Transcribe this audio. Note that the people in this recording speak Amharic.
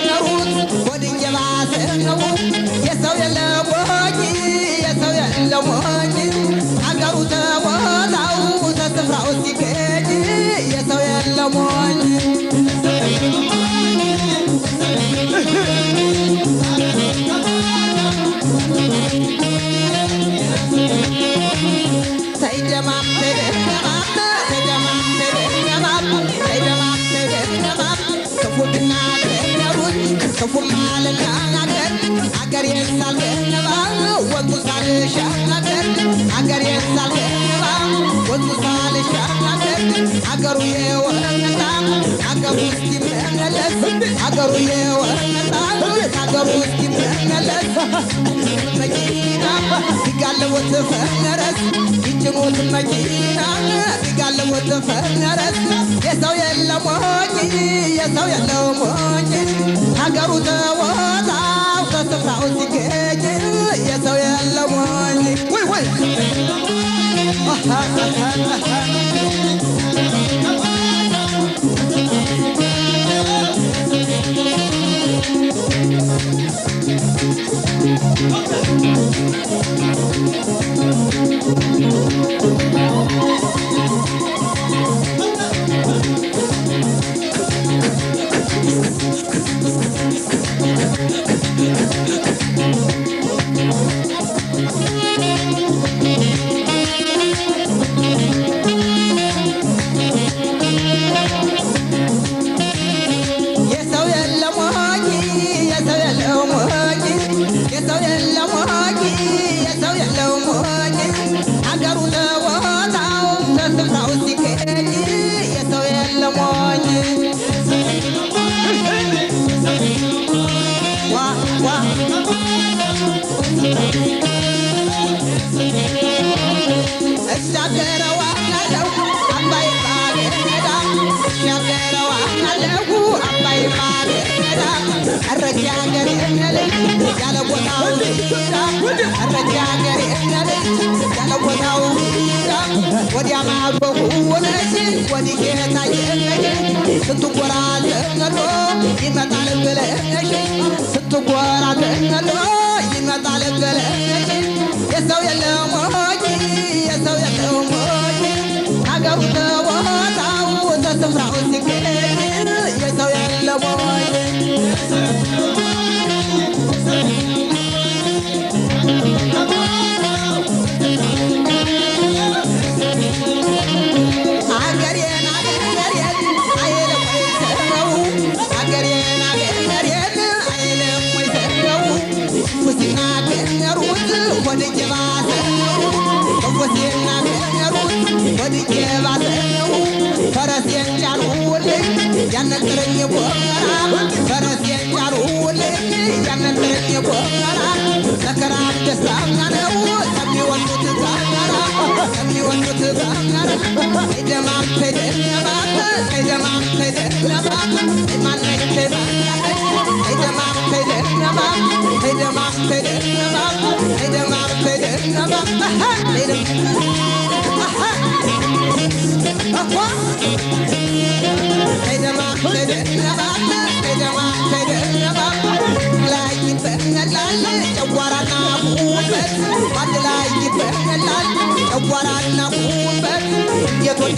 ከሩት ወድጄ ባሰነው የሰው የለሞኝ የሰው የለሞኝ አገሩ ተቦታው ተስፍራው ሲገኝ የሰው የለሞኝ ተይደማም ክፉና ገሩት ክፉም አልናገር አገር የሳልገባ ወጡ ሳልሻገር አገር የሳልገባ ወጡ ሳልሻገር አገሩ የወረታ አገሩ እስኪመለስ አገሩ የወረታ አገሩ እስኪመለስ መኪና ቢጋለቦት ፈረስ ይጭኑት መኪና ቢጋለቦት ፈረስ የሰው የለሞኝ የሰው የለሞኝ ሀገሩ ተወጣው ከስፍራው ሲገኝ የሰው የለሞኝ ወይ ወይ What I know, but yet what